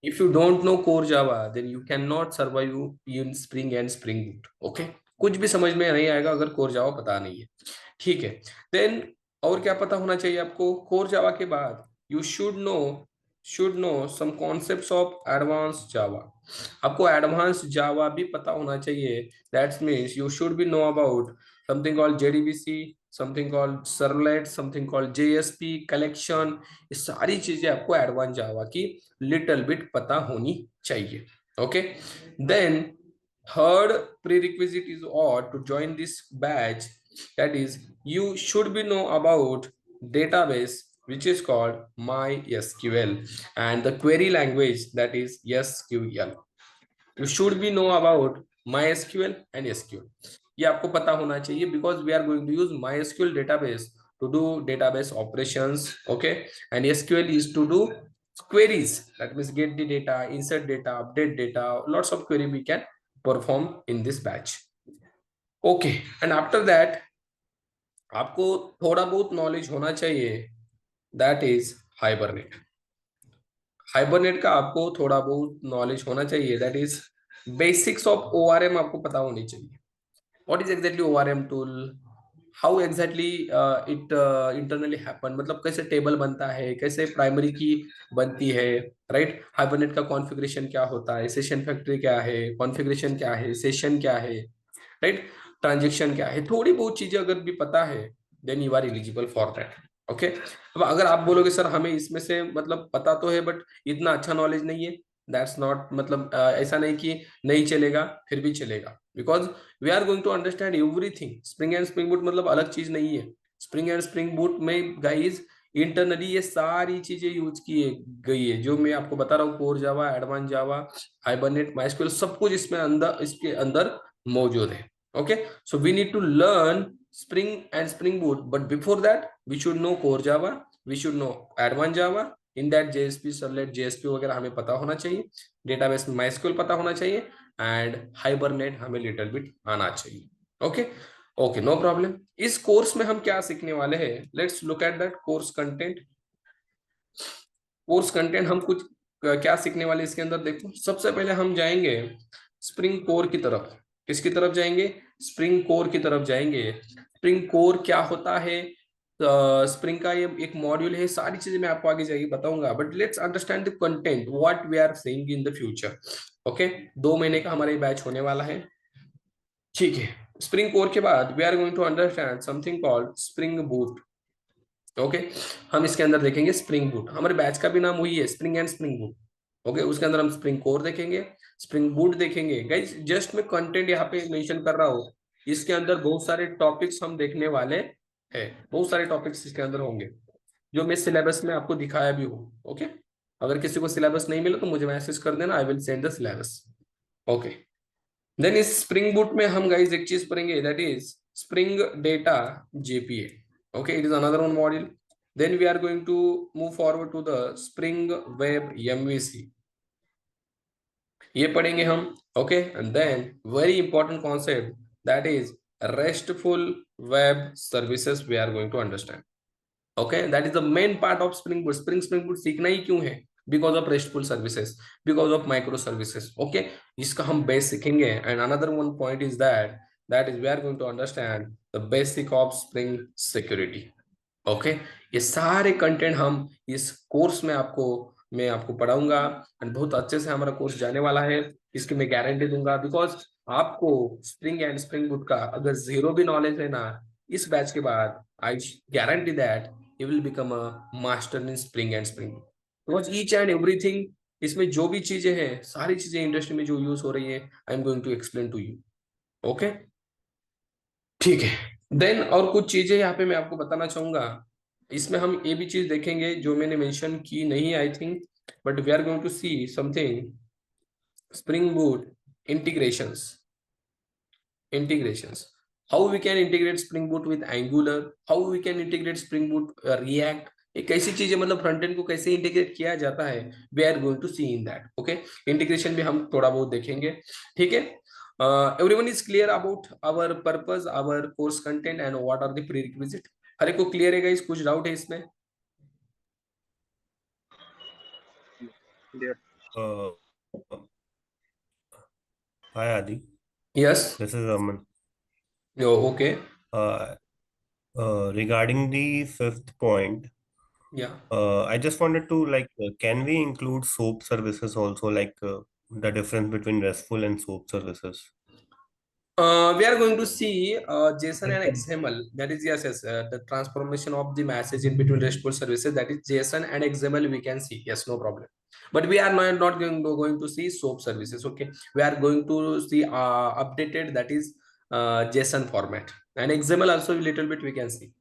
If you don't know core Java, then you cannot survive in Spring and Spring Boot. Okay, कुछ भी समझ में नहीं आएगा अगर कोर जावा पता नहीं है। ठीक है, देन और क्या पता होना चाहिए आपको कोर जावा के बाद? You should know some concepts of advance Java. आपको एडवांस जावा भी पता होना चाहिए। That's means you should be know about something called JDBC, something called servlet, something called JSP collection. ये सारी चीजें आपको एडवांस जावा की लिटिल बिट पता होनी चाहिए। Okay, then third prerequisite is ought to join this batch, that is you should be know about database which is called MySQL and the query language that is SQL. You should be know about MySQL and SQL. ये आपको पता होना चाहिए because we are going to use MySQL database to do database operations. Okay, and SQL is to do queries, that means get the data, insert data, update data, lots of query we can perform in this batch. Okay, and after that आपको थोड़ा बहुत knowledge होना चाहिए, that is hibernate. Hibernate का आपको थोड़ा बहुत knowledge होना चाहिए, that is basics of ORM आपको पता होनी चाहिए। What is exactly ORM tool, how exactly it internally happen, मतलब कैसे टेबल बनता है, कैसे प्राइमरी की बनती है, राइट? हाइबरनेट का कॉन्फ़िगरेशन क्या होता है, सेशन फैक्ट्री क्या है, कॉन्फ़िगरेशन क्या है, सेशन क्या है, राइट? ट्रांजेक्शन क्या है, थोड़ी बहुत चीजें अगर भी पता है then you are eligible for that. Okay, अब अगर आप बोलोगे सर हमें इसमें से मतलब पता तो है बट इतना अच्छा नॉलेज नहीं है, दैट्स नॉट, मतलब ऐसा नहीं कि नहीं चलेगा, फिर भी चलेगा, because we are going to understand everything. Spring and Spring Boot मतलब अलग चीज नहीं है। स्प्रिंग एंड स्प्रिंग बूट में गाइज इंटरनली ये सारी चीजें यूज की गई है जो मैं आपको बता रहा हूँ, कोर जावा, एडवांस जावा, हाइबरनेट, माइस्क्यूएल, सब कुछ इसमें अंदर, इसके अंदर मौजूद है। Okay, so we need to learn Spring and Spring Boot, but before that we should know core Java, we should know advanced Java, in that JSP, Servlet, JSP वगैरह हमें पता होना चाहिए, डेटाबेस में MySQL पता होना चाहिए, एंड हाइबरनेट हमें लिटिल बिट आना चाहिए। Okay, okay, no problem. इस कोर्स में हम क्या सीखने वाले हैं, let's look at that course content. Course content हम कुछ क्या सीखने वाले इसके अंदर, देखो सबसे पहले हम जाएंगे स्प्रिंग कोर की तरफ। किसकी तरफ जाएंगे? स्प्रिंग कोर की तरफ जाएंगे। स्प्रिंग कोर क्या होता है, स्प्रिंग का ये एक मॉड्यूल है, सारी चीजें मैं आपको आगे जाके बताऊंगा, but let's understand the content what we are saying in the future. Okay, 2 महीने का हमारा ये बैच होने वाला है। ठीक है, स्प्रिंग कोर के बाद we are going to understand something called Spring Boot. Okay, हम इसके अंदर देखेंगे स्प्रिंग बूट, हमारे बैच का भी नाम वही है, Spring and Spring Boot. Okay, उसके अंदर हम स्प्रिंग कोर देखेंगे, स्प्रिंग बूट देखेंगे। गाइस जस्ट मैं कंटेंट यहाँ पे मेंशन कर रहा हूँ, इसके अंदर बहुत सारे टॉपिक्स हम देखने वाले हैं, बहुत सारे टॉपिक्स इसके अंदर होंगे जो मैं सिलेबस में आपको दिखाया भी हूँ। ओके, अगर किसी को सिलेबस नहीं मिला तो मुझे मैसेज कर देना, I will send the syllabus. Okay, then इस स्प्रिंग बूट में हम गाइस एक चीज पढ़ेंगे, that is Spring data JPA. okay, it is another one module. Then we are going to move forward to the spring web MVC, ये पढ़ेंगे हम। okay, and then very important concept, that is restful web services we are going to understand. okay, that is the main part of spring boot। spring boot सीखना ही क्यों है? because of restful services, because of micro services। okay, इसका हम base सीखेंगे। and another one point is that is we are going to understand the basic of spring security। Okay, ये सारे content हम इस कोर्स में मैं आपको पढ़ाऊंगा, एंड बहुत अच्छे से हमारा कोर्स जाने वाला है, इसकी मैं गारंटी दूंगा। बिकॉज आपको स्प्रिंग एंड स्प्रिंग बूट का अगर जीरो भी नॉलेज है ना, इस बैच के बाद I guarantee that you will become a master in spring and Spring boot. Because each and everything, इसमें जो भी चीजें हैं, सारी चीजें इंडस्ट्री में जो यूज हो रही है, I am going to explain to you. Okay, ठीक है, देन और कुछ चीजें यहाँ पे मैं आपको बताना चाहूंगा। इसमें हम ये भी चीज देखेंगे जो मैंने मेंशन की नहीं, I think, but we are going to see something Spring Boot integrations. Integrations, how we can integrate Spring Boot with Angular, how we can integrate Spring Boot React, एक ऐसी चीज है, मतलब फ्रंट एंड को कैसे integrate किया जाता है, we are going to see in that. Okay, integration भी हम थोड़ा बहुत देखेंगे। ठीक है, everyone is clear about our purpose, our course content and what are the prerequisite? हर एक को क्लियर है गाइस, कुछ डाउट है इसमें? Clear. Uh, Hi Adi, Yes. this is Aman. Oh, okay. Uh, Regarding the fifth point, Yeah. I just wanted to can we include soap services also, the difference between RESTful and soap services? We are going to see JSON Like and the- XML. That is, yes, yes, the transformation of the message in between RESTful services. That is JSON and XML. We can see. Yes, no problem. But we are not going to see SOAP services. Okay, we are going to see updated. That is JSON format, and XML also a little bit we can see.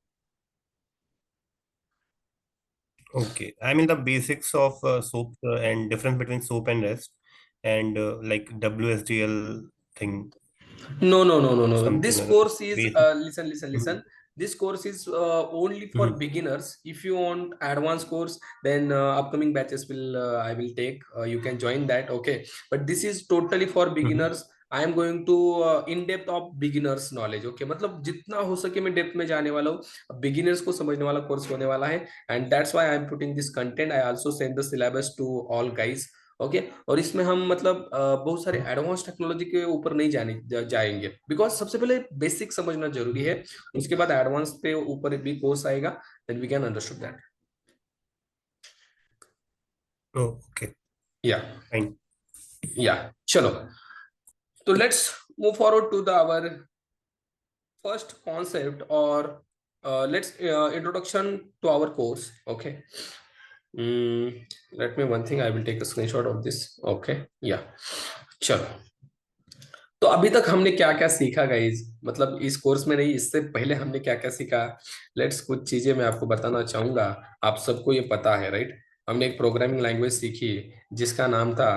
Okay, I mean the basics of soap and difference between soap and REST, and like WSDL thing, No, no, no, no, no. something This like that. course is Basic. listen, listen, Mhm. listen. This course is only for Mhm. beginners. If you want advanced course, then upcoming batches will I will take. You can join that. Okay, but this is totally for Mhm. beginners. I am going to in depth of beginners knowledge. Okay, मतलब जितना हो सके मैं depth में जाने वाला हूँ. Beginners को समझने वाला कोर्स होने वाला है. And that's why I am putting this content. I also send the syllabus to all guys. Okay और इसमें हम मतलब बहुत सारे एडवांस टेक्नोलॉजी के ऊपर नहीं जाएंगे बिकॉज सबसे पहले बेसिक समझना जरूरी है उसके बाद एडवांस पे ऊपर भी कोर्स आएगा then we can understood that Oh, okay, या fine. या चलो तो let's move forward to the our first concept और let's introduction to our course okay let me one thing I will take a screenshot of this okay yeah चलो तो अभी तक हमने क्या क्या सीखा गाइज मतलब इस कोर्स में नहीं इससे पहले हमने क्या क्या सीखा लेट्स कुछ चीजें मैं आपको बताना चाहूंगा आप सबको ये पता है राइट हमने एक प्रोग्रामिंग लैंग्वेज सीखी जिसका नाम था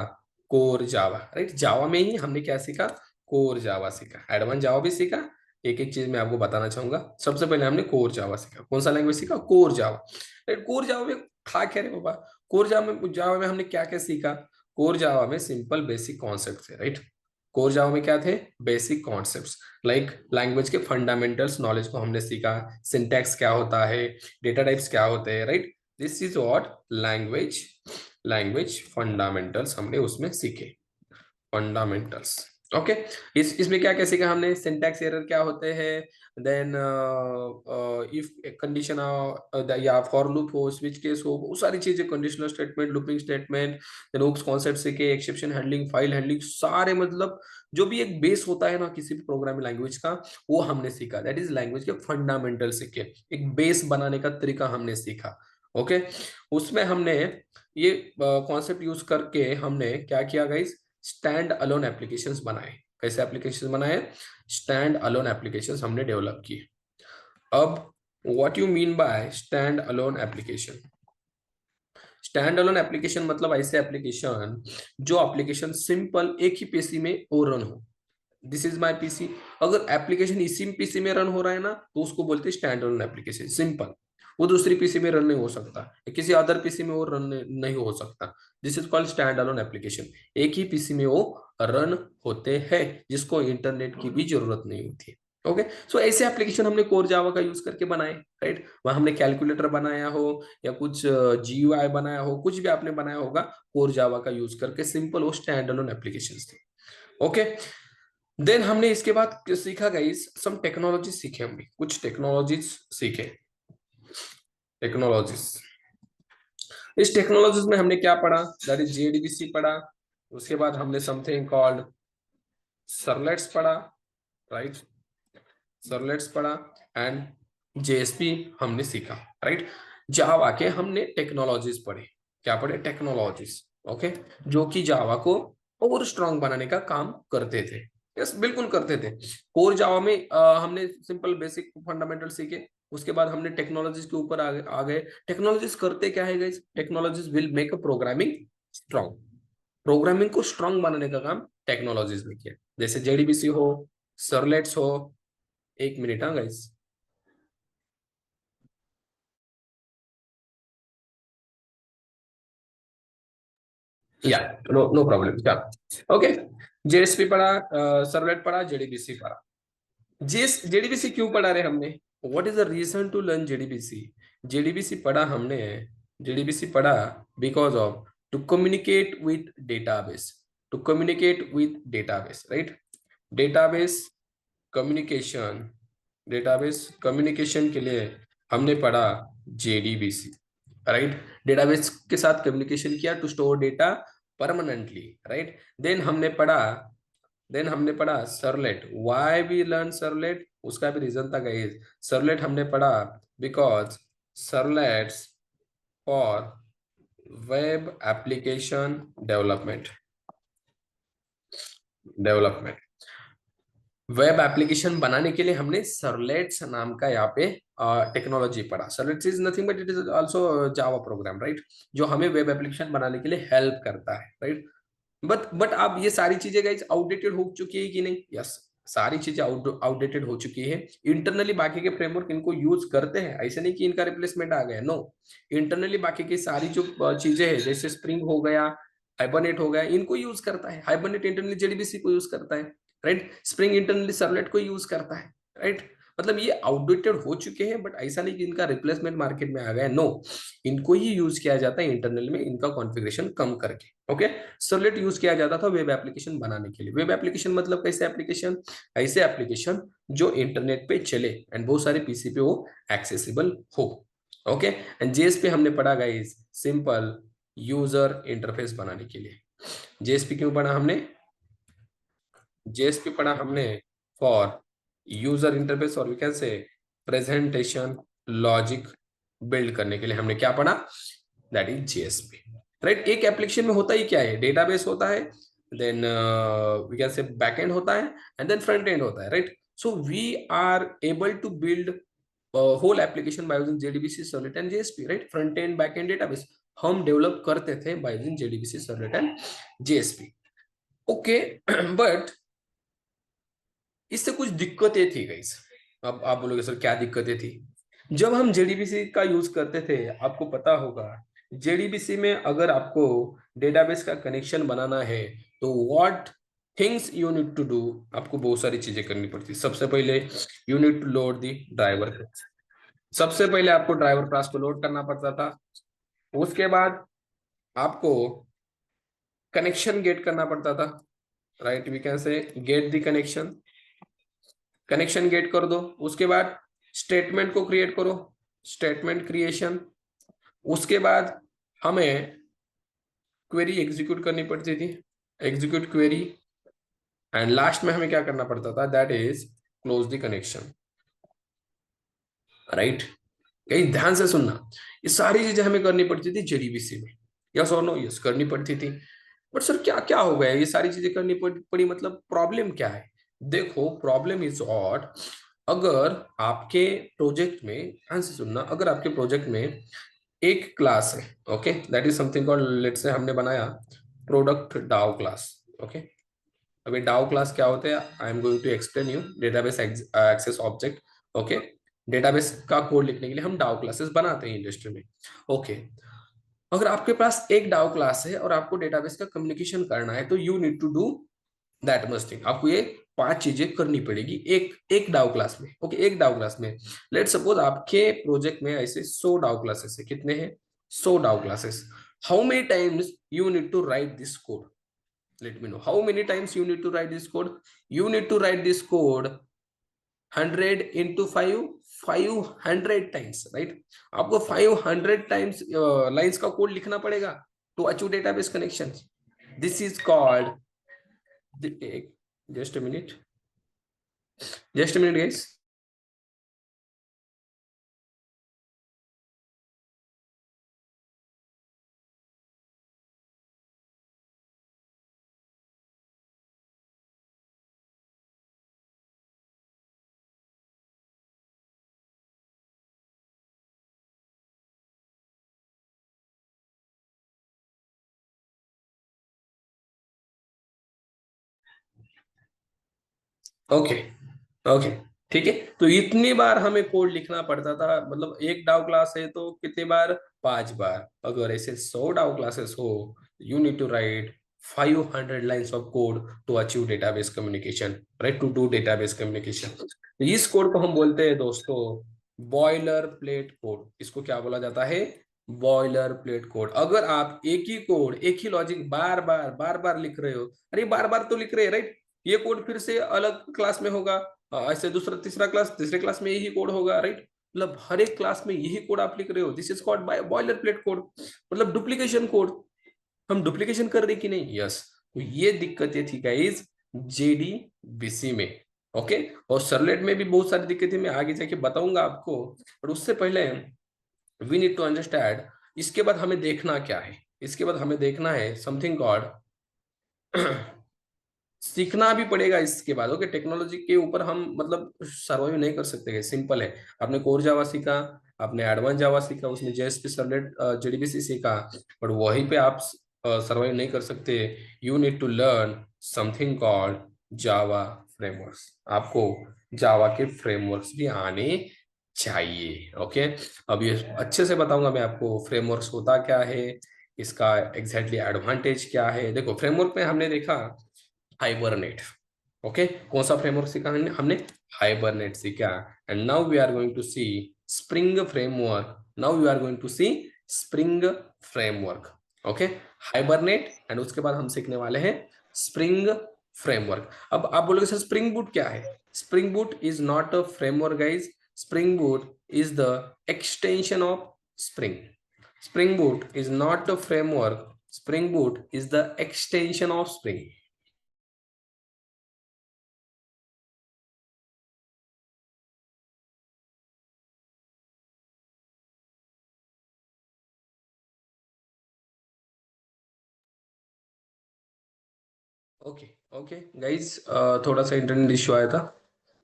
कोर जावा राइट जावा में ही हमने क्या सीखा कोर जावा सीखा एडवांस जावा भी सीखा एक एक चीज मैं आपको बताना चाहूंगा सबसे पहले हमने कोर जावा सीखा कौन सा लैंग्वेज सीखा core Java right core Java में था क्या रे बाबा जावा में हमने क्या क्या सीखा कोर जावा में सिंपल बेसिक कॉन्सेप्ट थे राइट कोर जावा में क्या थे बेसिक कॉन्सेप्ट्स लाइक लैंग्वेज के फंडामेंटल्स नॉलेज को हमने सीखा सिंटैक्स क्या होता है डेटा टाइप्स क्या होते हैं right this is what language language fundamentals हमने उसमें सीखे फंडामेंटल्स ओके इसमें क्या क्या सीखा हमने सिंटैक्स एरर क्या होते हैं देन इफ कंडीशन या फॉर लूप हो स्विच केस हो वो सारी चीजें conditional statement looping statement then hooks concept सीखे एक्सेप्शन हैंडलिंग फाइल हैंडलिंग सारे मतलब जो भी एक बेस होता है ना किसी भी प्रोग्रामिंग लैंग्वेज का वो हमने सीखा दैट इज लैंग्वेज के फंडामेंटल सीखे एक बेस बनाने का तरीका हमने सीखा ओके उसमें हमने ये कॉन्सेप्ट यूज करके हमने क्या किया गाइस स्टैंड अलोन एप्लीकेशंस बनाए कैसे एप्लीकेशंस बनाए स्टैंड अलोन एप्लीकेशंस हमने डेवलप किए अब what you mean by stand alone application stand alone application मतलब ऐसे एप्लीकेशन जो एप्लीकेशन सिंपल एक ही पीसी में और रन हो दिस इज माय पीसी अगर एप्लीकेशन इसी पीसी में रन हो रहा है ना तो उसको बोलते हैं स्टैंड अलोन एप्लीकेशन सिंपल वो दूसरी पीसी में रन नहीं हो सकता किसी अदर पीसी में वो रन नहीं हो सकता this is called stand alone application एक ही पीसी में वो रन होते हैं जिसको इंटरनेट की भी जरूरत नहीं होती है ओके सो ऐसे एप्लीकेशन हमने कोर जावा का यूज करके बनाए राइट वहां हमने कैलकुलेटर बनाया हो या कुछ जीयूआई बनाया हो कुछ भी आपने बनाया होगा कोर जावा का यूज करके सिंपल वो स्टैंड अलोन एप्लीकेशन थे ओके देन हमने इसके बाद सीखा गाइस सम टेक्नोलॉजी सीखे हमने कुछ टेक्नोलॉजीज सीखे टेक्नोलॉजीज इस टेक्नोलॉजीज में हमने क्या पढ़ा दैट इज जेडीबीसी पढ़ा उसके बाद हमने समथिंग कॉल्ड सरलेट्स पढ़ा राइट सरलेट्स पढ़ा एंड जेएसपी हमने सीखा राइट जावा के हमने टेक्नोलॉजीज पढ़े क्या पढ़े टेक्नोलॉजीज ओके जो कि जावा को और स्ट्रांग बनाने का काम करते थे यस बिल्कुल करते थे कोर जावा में हमने सिंपल बेसिक फंडामेंटल सीखे उसके बाद हमने टेक्नोलॉजीज के ऊपर आ गए टेक्नोलॉजीज करते क्या है guys technologies will make a programming strong programming को स्ट्रांग बनाने का काम टेक्नोलॉजीज ने किया जैसे जेडीबीसी हो सरलेट्स हो एक मिनट हाँ गाइस या नो नो प्रॉब्लम क्या ओके जेएसपी पढ़ा सर्वलेट पढ़ा जेडीबीसी पढ़ा जेडीबीसी क्यों पढ़ा रहे हमने what is the reason to learn JDBC JDBC पढ़ा हमने जेडीबीसी पढ़ा because of to communicate with database, to communicate with database, right? database communication, database communication के लिए हमने पढ़ा जेडीबीसी, राइट? डेटाबेस के साथ कम्युनिकेशन किया to store data permanently, right? Then हमने पढ़ा servlet. Why we learn servlet, उसका भी रीजन था गाइस। सरलेट हमने पढ़ा because servlets for web application development web application बनाने के लिए हमने सर्वलेट्स नाम का यहाँ पे टेक्नोलॉजी पढ़ा। Servlets is nothing but it is also Java program, right? जो हमें वेब एप्लीकेशन बनाने के लिए हेल्प करता है, राइट? बट अब ये सारी चीजें गाइस आउटडेटेड हो चुकी है कि नहीं? यस, सारी चीजें आउटडेटेड हो चुकी है। इंटरनली बाकी के फ्रेमवर्क इनको यूज करते हैं, ऐसे नहीं कि इनका रिप्लेसमेंट आ गया, नो। इंटरनली बाकी की सारी जो चीजें है, जैसे स्प्रिंग हो गया, हाइबरनेट हो गया, इनको यूज करता है। हाइबरनेट इंटरनली जेडीबीसी को यूज करता है, राइट? स्प्रिंग इंटरनली सर्वलेट को यूज करता है, राइट? मतलब ये आउटडेटेड हो चुके हैं, बट ऐसा नहीं कि इनका रिप्लेसमेंट मार्केट में आ गया, नो। इनको ही यूज किया जाता है इंटरनल में, इनका कॉन्फ़िगरेशन कम करके, ओके? सर्वलेट यूज किया जाता था वेब एप्लीकेशन बनाने के लिए। वेब एप्लीकेशन मतलब कैसे एप्लीकेशन? ऐसे एप्लीकेशन जो इंटरनेट पे चले एंड बहुत सारे पीसी पे वो एक्सेसिबल हो, ओके? एंड जेएसपी हमने पढ़ा गाइस, सिंपल यूजर इंटरफेस बनाने के लिए। जेएसपी क्यों पढ़ा हमने? जेएसपी पढ़ा हमने फॉर यूजर इंटरफेस, और we can say presentation logic build करने के लिए हमने क्या पढ़ा? That is JSP, right? एक एप्लीकेशन में होता ही क्या है? डेटाबेस होता है, then we can say backend होता है, एंड देन फ्रंट एंड होता है, right? So we are able to build whole application by using JDBC, servlet and JSP, right? Front end back end database हम develop करते थे bye using JDBC, servlet and JSP, okay? But इससे कुछ दिक्कतें थी guys. अब आप बोलोगे सर क्या दिक्कतें थी? जब हम जेडीबीसी का यूज करते थे, आपको पता होगा जेडीबीसी में अगर आपको डेटाबेस का कनेक्शन बनाना है तो what things you need to do, आपको बहुत सारी चीजें करनी पड़ती। सबसे पहले you need to load the driver, सबसे पहले आपको ड्राइवर क्लास को लोड करना पड़ता था। उसके बाद आपको कनेक्शन गेट करना पड़ता था, right? We can say get the connection, connection get कर दो। उसके बाद स्टेटमेंट को क्रिएट करो, स्टेटमेंट क्रिएशन। उसके बाद हमें क्वेरी एग्जीक्यूट करनी पड़ती थी, एग्जीक्यूट क्वेरी, एंड लास्ट में हमें क्या करना पड़ता था? That is close the connection, right? कहीं ध्यान से सुनना, ये सारी चीजें हमें करनी पड़ती थी जेडीबीसी में। यस और नो? यस, करनी पड़ती थी। बट सर क्या क्या हो गया, ये सारी चीजें करनी पड़ी, मतलब प्रॉब्लम क्या है? देखो, प्रॉब्लम इज व्हाट, अगर आपके प्रोजेक्ट में, ध्यान से सुनना, अगर आपके प्रोजेक्ट में एक क्लास है, okay, that is something called, let's say हमने बनाया प्रोडक्ट डाउ क्लास, ओके? अभी डाउ क्लास क्या होते हैं, I am going to explain you. Database access object, okay? Database का कोड लिखने के लिए हम डाउ क्लासेस बनाते हैं इंडस्ट्री में, ओके? अगर आपके पास एक डाउ क्लास है और आपको डेटाबेस का कम्युनिकेशन करना है, तो you need to do that must thing. आपको ये 5 चीजें करनी पड़ेगी एक एक डाउ क्लास में, ओके? एक डाउ क्लास में, लेट सपोज आपके प्रोजेक्ट में ऐसे 100 डाउ क्लासेस है। कितने हैं? 100 DAO classes. How many times you need to write this code? let me know how many times you need to write this code. You need to write this code 100 into 5, 500 times, right? आपको 500 times lines का code लिखना पड़ेगा to achieve database connections. This is called just a minute, guys. Okay, okay, ठीक है। तो इतनी बार हमें code लिखना पड़ता था, मतलब एक डाउ क्लास है तो कितनी बार? 5 बार। अगर ऐसे 100 डाउ क्लासेस हो, you need to write 500 lines of code to achieve database communication, right? To do database communication. इस कोड को हम बोलते हैं दोस्तों बॉयलर प्लेट कोड। इसको क्या बोला जाता है? Boiler plate code. अगर आप एक ही कोड, एक ही लॉजिक बार बार लिख रहे हो, अरे बार बार तो लिख रहे हैं राइट, ये कोड फिर से अलग क्लास में होगा, ऐसे दूसरा तीसरा क्लास, तीसरे क्लास में यही कोड होगा राइट, मतलब हर एक क्लास में यही कोड आप लिख रहे हो, this is called by boiler plate code, मतलब डुप्लीकेशन कोड। हम डुप्लीकेशन कर रहे कि नहीं, यस। तो ये दिक्कतें थी गाइस जेडीबीसी में, ओके। और सरलेट में भी बहुत सारी दिक्कतें मैं आगे जाके बताऊंगा आपको, पर उससे पहले वी नीड टू अंडरस्टैंड, इसके बाद हमें देखना क्या है, इसके बाद हमें देखना है समथिंग कॉल्ड सीखना भी पड़ेगा इसके बाद, ओके। टेक्नोलॉजी के ऊपर हम मतलब सर्वाइव नहीं कर सकते, सिंपल है। आपने कोर जावा सीखा, आपने एडवांस जावा सीखा, उसमें जेएसपी सर्वलेट जेडीबीसी सीखा, पर वहीं पे आप सर्वाइव नहीं कर सकते। You need to learn something called Java frameworks. आपको जावा के फ्रेमवर्क्स भी आने चाहिए, ओके। अब ये अच्छे से बताऊंगा मैं आपको फ्रेमवर्क्स होता क्या है, इसका एग्जैक्टली एडवांटेज क्या है। देखो फ्रेमवर्क में हमने देखा हाइबरनेट, ओके। कौन सा फ्रेमवर्क सीखा हमने हमने हाइबरनेट सीखा। And now we are going to see Spring framework, now we are going to see Spring framework, okay. Hibernate and उसके बाद हम सीखने वाले हैं स्प्रिंग फ्रेमवर्क। अब आप बोलोगे सर स्प्रिंग बूट क्या है, spring boot is not a framework guys, spring boot is the extension of Spring. Spring Boot is not a framework. Spring Boot is the extension of Spring. Okay, okay, guys. थोड़ा सा internet issue आया था.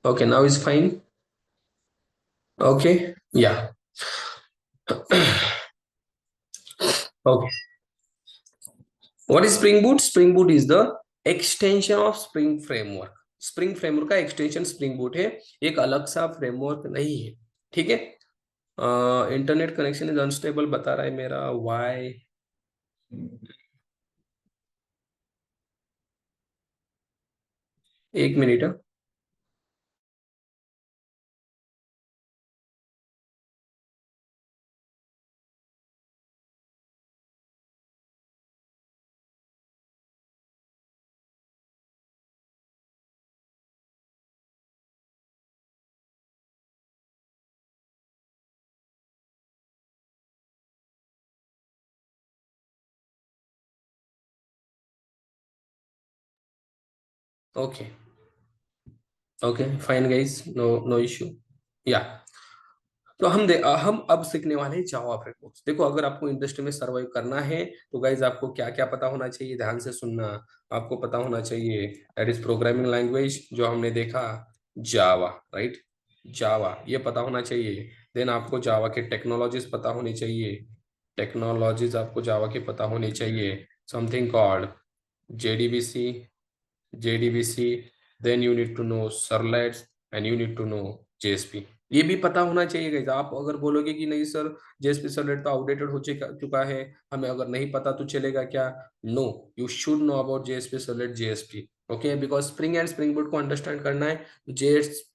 Okay, now is fine. Okay, yeah. Okay. What is Spring Boot? Spring Boot is the extension of Spring Framework. Spring Framework का extension Spring Boot है, एक अलग सा framework नहीं है, ठीक है। इंटरनेट कनेक्शन इज अनस्टेबल बता रहा है मेरा, वाई। एक minute. Okay, okay fine guys, no no issue, या। तो हम अब सीखने वाले हैं जावा फ्रेमवर्क्स। देखो अगर आपको इंडस्ट्री में सर्वाइव करना है तो गाइज आपको क्या क्या पता होना चाहिए, ध्यान से सुनना। आपको पता होना चाहिए दैट इज प्रोग्रामिंग लैंग्वेज, जो हमने देखा जावा, राइट। जावा ये पता होना चाहिए। देन आपको जावा के टेक्नोलॉजीज पता होनी चाहिए, टेक्नोलॉजीज आपको जावा के पता होनी चाहिए। Something called JDBC, JDBC, then you need to know servlets and you need to know JSP। ये भी पता होना चाहिए गाइस। आप अगर बोलोगे कि नहीं सर JSP सर्वलेट तो आउटडेटेड हो चुका है, हमें अगर नहीं पता तो चलेगा क्या, no, you should know about JSP servlet JSP, okay. Because Spring and Spring Boot को अंडरस्टैंड करना है तो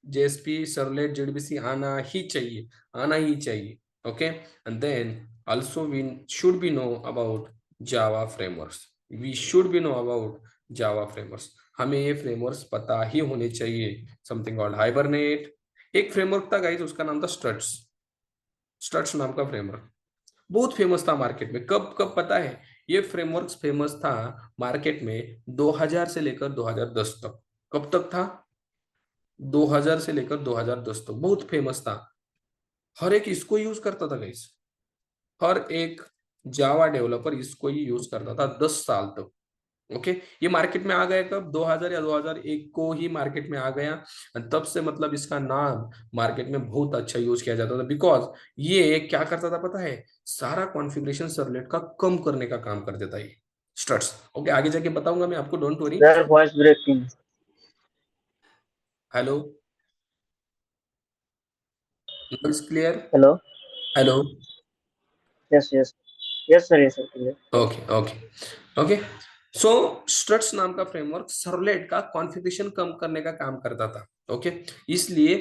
JSP सर्वलेट JDBC आना ही चाहिए, आना ही चाहिए, okay. And then also we should be know about Java frameworks, we should be know about Java frameworks। हमें ये फ्रेमवर्क्स पता ही होने चाहिए। समथिंग कॉल्ड हाइबरनेट, एक फ्रेमवर्क था गाइस उसका नाम था स्ट्रट्स, स्ट्रट्स नाम का फ्रेमवर्क बहुत फेमस था मार्केट में। कब कब पता है, ये फ्रेमवर्क फेमस था मार्केट में 2000 से लेकर 2010 तक। कब तक था, 2000 से लेकर 2010 तक बहुत फेमस था। हर एक इसको यूज करता था गाइस, हर एक जावा डेवलपर इसको ही यूज करता था 10 साल तक, ओके। ये मार्केट में आ गया कब, 2000 या 2001 को ही मार्केट में आ गया। तब से मतलब इसका नाम मार्केट में बहुत अच्छा यूज किया जाता था, बिकॉज ये क्या करता था पता है, सारा कॉन्फ़िगरेशन सर्वलेट का कम करने का काम कर देता है स्ट्रट्स, ओके। आगे जाके बताऊंगा मैं आपको, don't worry. Their voice breaking. Hello, noise clear, Hello. Hello. Yes, yes. Yes, sir. Yes, sir. Clear. Okay, okay, okay. So struts नाम का फ्रेमवर्क सर्वलेट का कॉन्फ़िगरेशन कम करने का काम करता था, ओके। इसलिए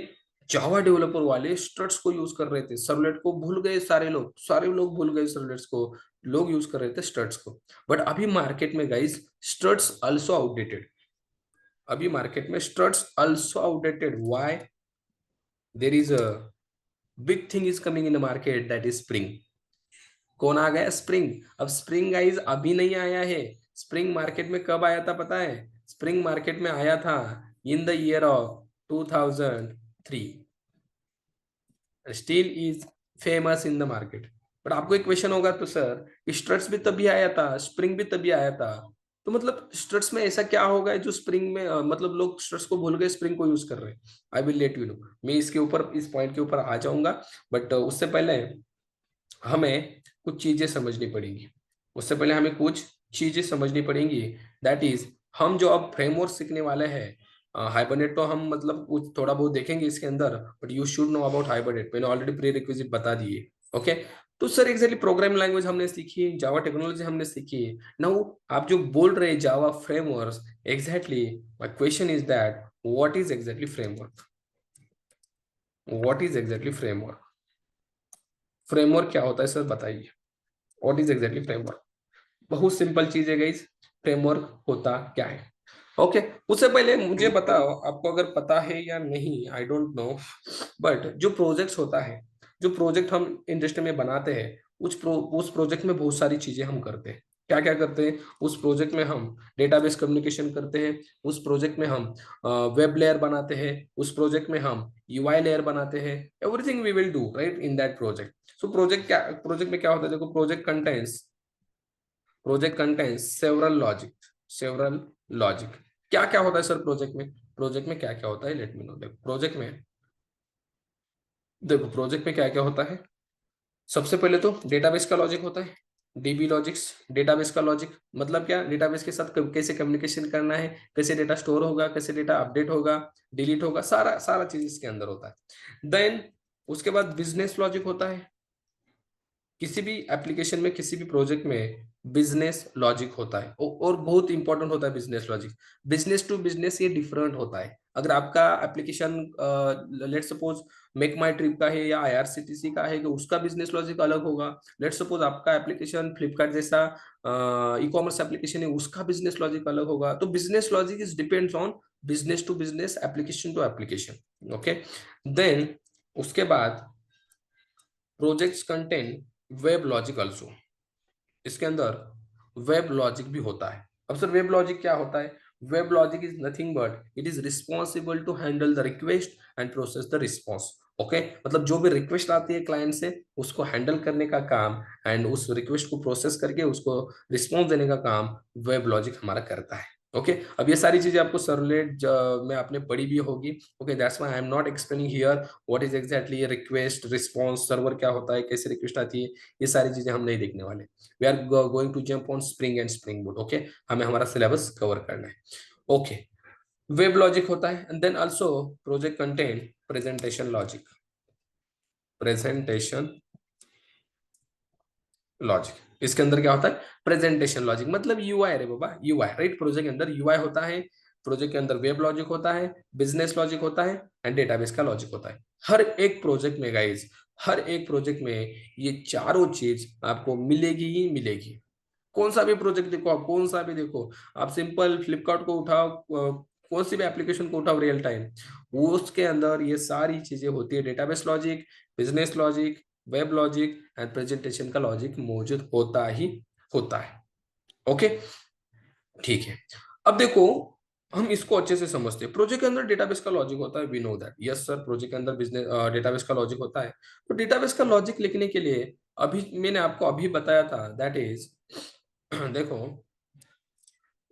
जावा डेवलपर वाले स्ट्रट्स को यूज कर रहे थे, सर्वलेट को भूल गए सारे लोग भूल गए सर्वलेट्स को, लोग यूज कर रहे थे स्ट्रट्स को। बट अभी मार्केट में गाइस स्ट्रट्स आल्सो आउटडेटेड, अभी मार्केट में Struts also outdated. Why? There is a big thing is coming in the market, that is Spring. कौन आ गया? स्प्रिंग। अब स्प्रिंग गाइस अभी नहीं आया है, स्प्रिंग मार्केट में कब आया था पता है? स्प्रिंग मार्केट में आया था in the year of 2003, still is famous in the market. But आपको एक क्वेश्चन होगा, तो सर स्ट्रट्स भी तभी आया था, स्प्रिंग भी तभी आया था, तो मतलब स्ट्रट्स में ऐसा क्या होगा जो स्प्रिंग में मतलब लोग स्ट्रट्स को भूल गए, स्प्रिंग को यूज कर रहे हैं? I will let you know, मैं इसके ऊपर इस पॉइंट के ऊपर आ जाऊंगा। बट उससे पहले हमें कुछ चीजें समझनी पड़ेंगी, उससे पहले हमें कुछ चीजें समझनी पड़ेंगी। दैट इज, हम जो अब फ्रेमवर्क सीखने वाले हैं, हाइबरनेट तो हम मतलब कुछ थोड़ा बहुत देखेंगे इसके अंदर, but you should know about hibernate, मैंने ऑलरेडी प्री रिक्विजिट बता दिए। ओके, तो सर एग्जैक्टली प्रोग्रामिंग लैंग्वेज हमने सीखी, जावा टेक्नोलॉजी हमने सीखी। नाउ आप जो बोल रहे हैं Java framework, exactly my question is that what is exactly framework? What is exactly framework? Framework क्या होता है सर, बताइए। What is exactly framework? बहुत सिंपल चीज है गाइस, फ्रेमवर्क होता क्या है? ओके, उससे पहले मुझे बताओ, आपको अगर पता है या नहीं आई डोंट नो, बट जो प्रोजेक्ट्स होता है, जो प्रोजेक्ट हम इंडस्ट्री में बनाते हैं, उस प्रोजेक्ट में बहुत सारी चीजें हम करते हैं। क्या क्या करते हैं उस प्रोजेक्ट में? हम डेटाबेस कम्युनिकेशन करते हैं, उस प्रोजेक्ट में हम वेब लेयर बनाते हैं, उस प्रोजेक्ट में हम यूआई लेयर बनाते हैं, everything we will do right in that project. So project में क्या होता है? देखो, प्रोजेक्ट कंटेन्स सेवरल लॉजिक। क्या क्या होता है सर प्रोजेक्ट में? प्रोजेक्ट में क्या क्या होता है, लेट मी नो। देखो प्रोजेक्ट में क्या क्या होता है? सबसे पहले तो डेटाबेस का लॉजिक होता है, डीबी लॉजिक्स। डेटाबेस का लॉजिक मतलब क्या? डेटाबेस के साथ कैसे कम्युनिकेशन करना है, कैसे डेटा स्टोर होगा, कैसे डेटा अपडेट होगा, डिलीट होगा, सारा सारा चीज इसके अंदर होता है। देन उसके बाद बिजनेस लॉजिक होता है, किसी भी एप्लीकेशन में, किसी भी प्रोजेक्ट में बिजनेस लॉजिक होता है, और बहुत इंपॉर्टेंट होता है business logic. Business to business ये डिफरेंट होता है। अगर आपका application let suppose MakeMyTrip का है या आईआरसीटीसी का है, तो उसका बिजनेस लॉजिक अलग होगा। लेट सपोज आपका एप्लीकेशन फ्लिपकार्ट जैसा ई कॉमर्स एप्लीकेशन है, उसका बिजनेस लॉजिक अलग होगा। तो business logic is depends on business to business, application to application. Okay, then उसके बाद projects contain web logic also, इसके अंदर वेब लॉजिक भी होता है। अब सर वेब लॉजिक क्या होता है? Web logic is nothing but it is responsible to handle the request and process the response. Okay, मतलब जो भी रिक्वेस्ट आती है क्लाइंट से, उसको हैंडल करने का काम एंड उस रिक्वेस्ट को प्रोसेस करके उसको रिस्पॉन्स देने का काम वेब लॉजिक हमारा करता है। ओके, अब ये सारी चीजें आपको सर्वलेट में आपने पढ़ी भी होगी। Okay, that's why I am not explaining here what is exactly request response, server क्या होता है, कैसे रिक्वेस्ट आती है, ये सारी चीजें हम नहीं देखने वाले। We are going to jump on Spring and Spring Boot. Okay, हमें हमारा सिलेबस कवर करना है। ओके, वेब लॉजिक होता है, and then also project contain presentation logic. Presentation logic, इसके अंदर क्या होता है? प्रेजेंटेशन लॉजिक मतलब यूआई, रे बाबा यूआई, राइट। प्रोजेक्ट के अंदर यूआई होता है, प्रोजेक्ट के अंदर वेब लॉजिक होता है, बिजनेस लॉजिक होता है, एंड डेटाबेस का लॉजिक होता है। हर एक प्रोजेक्ट में गाइज, हर एक प्रोजेक्ट में ये चारों चीज आपको मिलेगी ही मिलेगी। कौन सा भी प्रोजेक्ट देखो आप, कौन सा भी देखो आप, सिंपल फ्लिपकार्ट को उठाओ, कौन सी भी एप्लीकेशन को उठाओ रियल टाइम, उसके अंदर ये सारी चीजें होती है। Database logic, business logic, web logic and presentation का लॉजिक मौजूद होता ही होता है। ओके, ठीक है। अब देखो, हम इसको अच्छे से समझते हैं। प्रोजेक्ट के अंदर डेटाबेस का लॉजिक होता है, we know that, yes sir. Project के अंदर बिजनेस डेटाबेस का लॉजिक होता है। तो डेटाबेस का लॉजिक लिखने के लिए अभी मैंने आपको अभी बताया था, दैट इज देखो,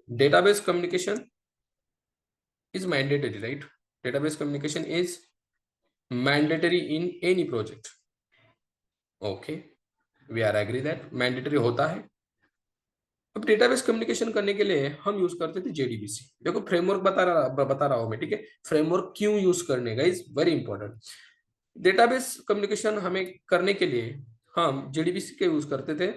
database communication is mandatory, right? Database communication is mandatory in any project. Okay, we are agree that mandatory होता है। अब डेटाबेस कम्युनिकेशन करने के लिए हम यूज करते थे जेडीबीसी। देखो फ्रेमवर्क बता रहा हूं मैं, ठीक है? फ्रेमवर्क क्यों यूज करने का is very important. Database communication हमें करने के लिए हम जेडीबीसी के यूज करते थे।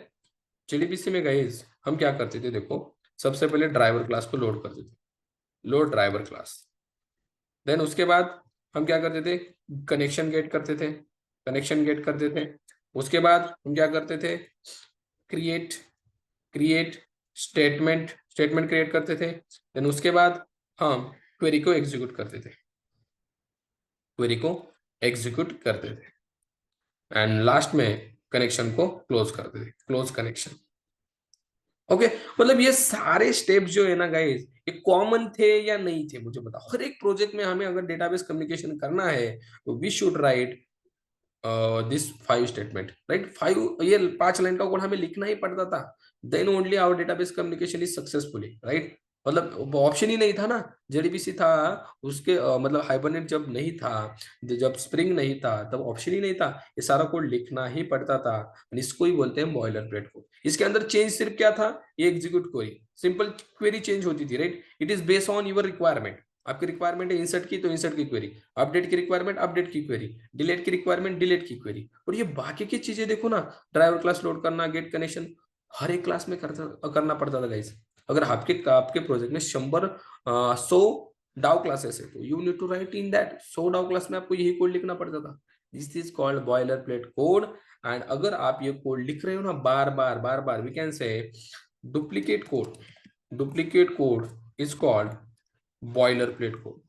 जेडीबीसी में गाइज हम क्या करते थे? देखो, सबसे पहले ड्राइवर क्लास को लोड करते थे, लोड ड्राइवर क्लास। देन उसके बाद हम क्या करते थे, कनेक्शन गेट करते थे, कनेक्शन गेट करते थे। उसके बाद हम क्या करते थे, create create statement statement create करते थे। देन उसके बाद हम क्वेरी को एग्जीक्यूट करते थे, क्वेरी को एग्जीक्यूट करते थे एंड लास्ट में कनेक्शन को क्लोज करते थे, क्लोज कनेक्शन। ओके मतलब ये सारे स्टेप्स जो है ना गाइस, ये कॉमन थे या नहीं थे मुझे बताओ। हर एक प्रोजेक्ट में हमें अगर डेटाबेस कम्युनिकेशन करना है तो we should write this 5 statement, right. 5, ये 5 लाइन का कोड हमें लिखना ही पड़ता था। Then only our database communication is successfully, right. मतलब ऑप्शन ही नहीं था ना, जेडीबीसी था उसके मतलब हाइबरनेट जब नहीं था, जब स्प्रिंग नहीं था, तब ऑप्शन ही नहीं था, ये सारा कोड लिखना ही पड़ता था। और इसको ही बोलते हैं बॉयलर प्लेट कोड। इसके अंदर चेंज सिर्फ क्या था, ये execute query, simple query change होती थी, right. It is based on your requirement. आपकी रिक्वायरमेंट है इंसर्ट की तो इंसर्ट की क्वेरी, अपडेट की रिक्वायरमेंट अपडेट की क्वेरी, डिलीट की रिक्वायरमेंट डिलीट की क्वेरी। और ये बाकी की चीजें देखो ना, ड्राइवर क्लास लोड करना, गेट कनेक्शन, हर एक क्लास में करना पड़ता था गाइस। अगर आपके आपके प्रोजेक्ट में 100 डाउ क्लासेस है तो you need to write in that 100 DAO class में आपको यही कोड लिखना पड़ता था। This is called boilerplate code. And अगर आप ये कोड लिख रहे हो ना बार बार बार बार, we can say duplicate code, duplicate code is called boilerplate code.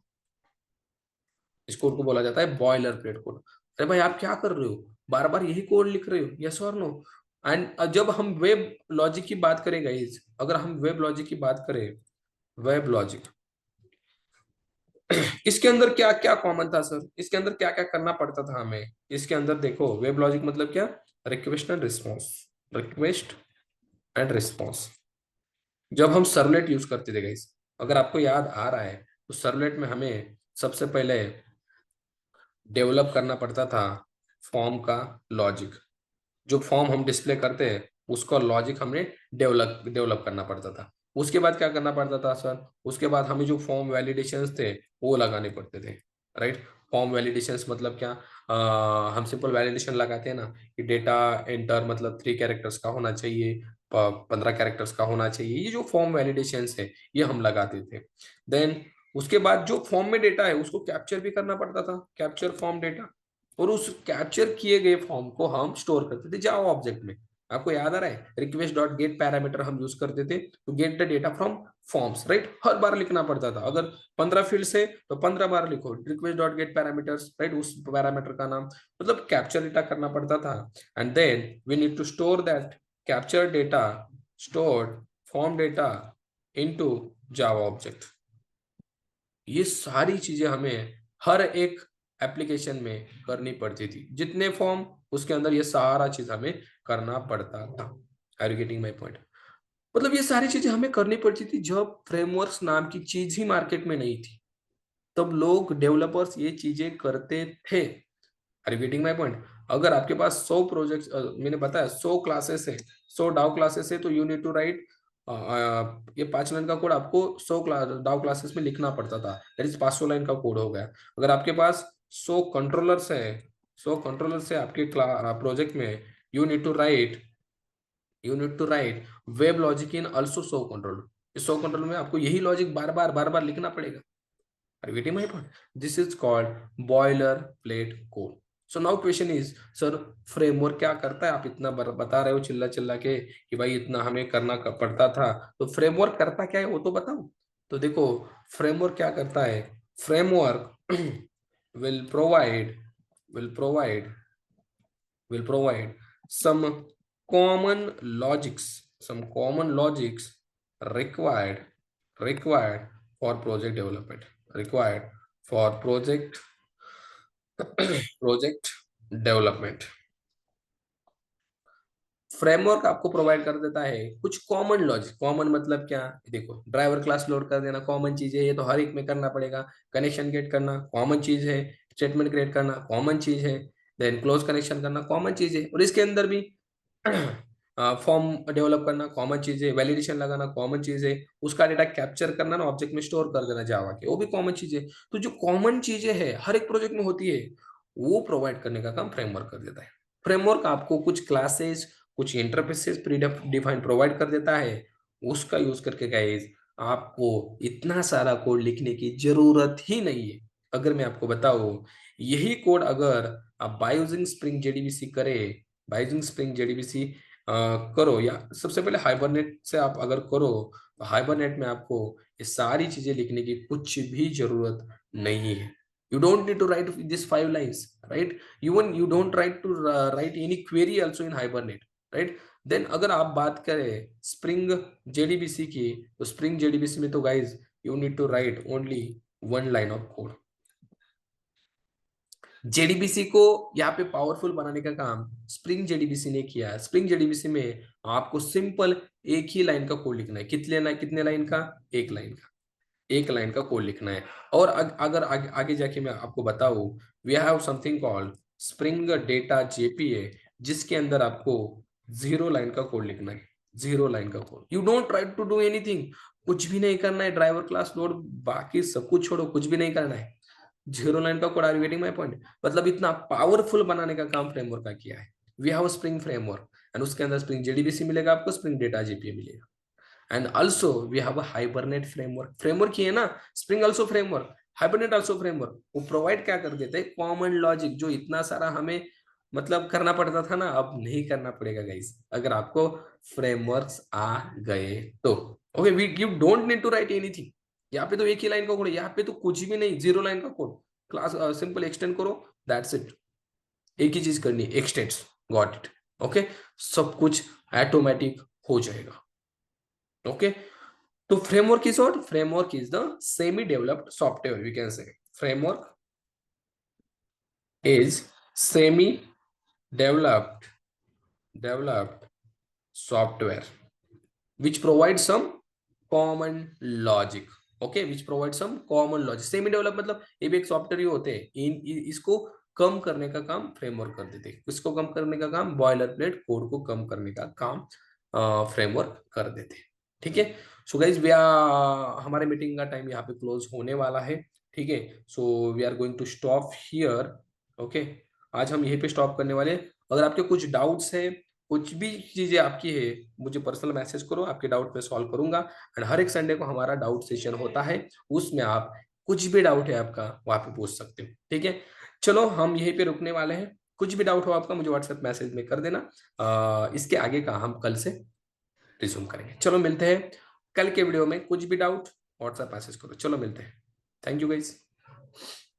इस कोड को बोला जाता है बॉयलर प्लेट कोड। अरे भाई आप क्या कर रहे हो, बार बार यही कोड लिख रहे हो, यस और नो। एंड जब हम वेब लॉजिक की बात करें गाइस, अगर हम वेब लॉजिक की बात करें, वेब लॉजिक इसके अंदर क्या क्या कॉमन था सर, इसके अंदर क्या क्या करना पड़ता था हमें। इसके अंदर देखो वेब लॉजिक मतलब क्या, request and response, request and response. जब हम सर्वलेट यूज करते थे गाइस, अगर आपको याद आ रहा है तो सर्वलेट में हमें सबसे पहले डेवलप करना पड़ता था फॉर्म का लॉजिक। जो फॉर्म हम डिस्प्ले करते हैं उसका लॉजिक हमें डेवलप डेवलप करना पड़ता था। उसके बाद क्या करना पड़ता था सर, उसके बाद हमें जो फॉर्म वैलिडेशंस थे वो लगाने पड़ते थे, राइट। फॉर्म वैलिडेशंस मतलब क्या, हम सिंपल वैलिडेशन लगाते हैं ना कि डेटा एंटर मतलब 3 कैरेक्टर्स का होना चाहिए, 15 कैरेक्टर्स का होना चाहिए, ये जो फॉर्म वैलिडेशंस है ये हम लगाते थे। देन उसके बाद जो फॉर्म में डेटा है उसको कैप्चर भी करना पड़ता था, कैप्चर फॉर्म डेटा। और उस कैप्चर किए गए फॉर्म को हम स्टोर करते थे जावा ऑब्जेक्ट में। आपको याद आ रहा है, रिक्वेस्ट डॉट गेट पैरामीटर हम यूज करते थे to get the data from forms, right. हर बार लिखना पड़ता था, अगर 15 फील्ड से तो 15 बार लिखो request dot get parameters, right, उस पैरामीटर का नाम, मतलब कैप्चर डेटा करना पड़ता था। And then we need to store that capture data, stored form data into Java object. ये सारी चीजें हमें हर एक एप्लीकेशन में करनी पड़ती थी। जितने फॉर्म उसके अंदर ये सारा चीज हमें करना पड़ता था। Are you getting my point. मतलब ये सारी चीजें हमें करनी पड़ती थी जब फ्रेमवर्क्स नाम की चीज ही मार्केट में नहीं थी, तब लोग डेवलपर्स ये चीजें करते थे। Are you getting my point. अगर आपके पास 100 प्रोजेक्ट्स, मैंने बताया 100 क्लासेस है, 100 डाउ क्लासेस है, तो यू नीड टू राइट ये 5 लाइन का कोड आपको 100 डाउ क्लासेस में लिखना पड़ता था, दैट इज 500 लाइन का कोड हो गया। अगर आपके पास 100 कंट्रोलर्स है, 100 कंट्रोलर्स है आपके प्रोजेक्ट में, you need to write you need to write web logic in also 100 controller. इस 100 कंट्रोलर में आपको यही लॉजिक बार बार लिखना पड़ेगा। Are you getting my point? This is called boilerplate code. So now question is, sir, framework क्या करता है? आप इतना बता रहे हो चिल्ला चिल्ला के कि भाई इतना हमें करना पड़ता था, तो फ्रेमवर्क करता क्या है वो तो बताओ। तो देखो फ्रेमवर्क क्या करता है, framework will provide will provide will provide some common logics required required for project development, required for project project development. Framework आपको प्रोवाइड कर देता है कुछ कॉमन लॉजिक। कॉमन मतलब क्या, देखो ड्राइवर क्लास लोड कर देना कॉमन चीज है, ये तो हर एक में करना पड़ेगा। कनेक्शन गेट करना कॉमन चीज है, स्टेटमेंट क्रिएट करना कॉमन चीज है, देन क्लोज कनेक्शन करना कॉमन चीज है, और इसके अंदर भी फॉर्म डेवलप करना कॉमन चीज है, वैलिडेशन लगाना कॉमन चीज है, उसका डेटा कैप्चर करना ना ऑब्जेक्ट में स्टोर कर देना जावा के, वो भी कॉमन चीज है। तो जो कॉमन चीजें है हर एक प्रोजेक्ट में होती है, वो प्रोवाइड करने का काम फ्रेमवर्क कर देता है। फ्रेमवर्क आपको कुछ क्लासेस, कुछ इंटरफेसेस प्री डिफाइंड प्रोवाइड कर देता है, उसका यूज करके गाइस आपको इतना सारा कोड लिखने की जरूरत ही नहीं है। अगर मैं आपको बताऊं, यही कोड अगर आप बाय यूजिंग स्प्रिंग जेडीबीसी करे, बाय यूजिंग स्प्रिंग जेडीबीसी करो, या सबसे पहले हाइबरनेट से आप अगर करो, तो हाइबरनेट में आपको ये सारी चीजें लिखने की कुछ भी जरूरत नहीं है. You don't need to write these 5 lines, right? Even you don't write any query also in Hibernate, right? Then अगर आप बात करें Spring JDBC की, तो Spring JDBC में तो guys you need to write only 1 line of code. JDBC को यहाँ पे पावरफुल बनाने का काम Spring JDBC ने किया है. Spring JDBC में आपको सिंपल एक ही लाइन का कोड लिखना है. कितने लाइन का? एक लाइन का कोड लिखना है. और अगर आगे जाके मैं आपको बताऊं, we have something called spring data JPA, जिसके अंदर आपको 0 लाइन का कोड लिखना है. 0 लाइन का code. You don't try to do anything. कुछ भी नहीं करना है. ड्राइवर क्लास लोड बाकी सब कुछ छोड़ो, कुछ भी नहीं करना है. 0 लाइन का code. Are you getting my point? मतलब इतना पावरफुल बनाने का काम फ्रेमवर्क का किया है. We have spring framework and उसके अंदर स्प्रिंग जेडीबीसी मिलेगा आपको, स्प्रिंग डेटा जेपीए मिलेगा. And also we have a Hibernate framework ही है ना. Spring also framework, Hibernate also framework. वो प्रोवाइड क्या कर देते हैं? कॉमन लॉजिक, जो इतना सारा हमें मतलब करना पड़ता था ना, अब नहीं करना पड़ेगा गाइस, अगर आपको फ्रेमवर्क्स आ गए तो. Okay, we you don't need to write anything. यहाँ पे तो एक ही लाइन का कोड है, यहाँ पे तो कुछ भी नहीं. 0 लाइन का कोड. क्लास सिंपल एक्सटेंड करो, दैट्स इट. एक ही चीज करनी, एक्सटेंड्स. Got it. ओके, सब कुछ ऑटोमेटिक हो जाएगा. Okay, so framework is what? Framework is the semi-developed software. We can say framework is semi-developed software which provides some common logic. Okay, which provides some common logic. Semi-developed मतलब ये भी एक software ही होते हैं. इसको कम करने का काम फ्रेमवर्क कर देते हैं. इसको कम करने का काम, बॉयलर प्लेट कोड को कम करने का काम फ्रेमवर्क कर देते हैं. ठीक है. सो गाइज, हमारे मीटिंग का टाइम यहाँ पे क्लोज होने वाला है. ठीक है. So we are going to stop here. Okay, आज हम यहीं पे स्टॉप करने वाले हैं. अगर आपके कुछ डाउट्स है, कुछ भी चीजें आपकी है, मुझे पर्सनल मैसेज करो, आपके डाउट में सॉल्व करूंगा. एंड हर एक संडे को हमारा डाउट सेशन होता है, उसमें आप कुछ भी डाउट है आपका वहां पे पूछ सकते हो. ठीक है. चलो, हम यहीं पे रुकने वाले हैं. कुछ भी डाउट हो आपका, मुझे व्हाट्सएप मैसेज में कर देना. इसके आगे का हम कल से रिज्यूम करेंगे. चलो मिलते हैं कल के वीडियो में. कुछ भी डाउट व्हाट्सएप मैसेज करो. चलो मिलते हैं. Thank you guys.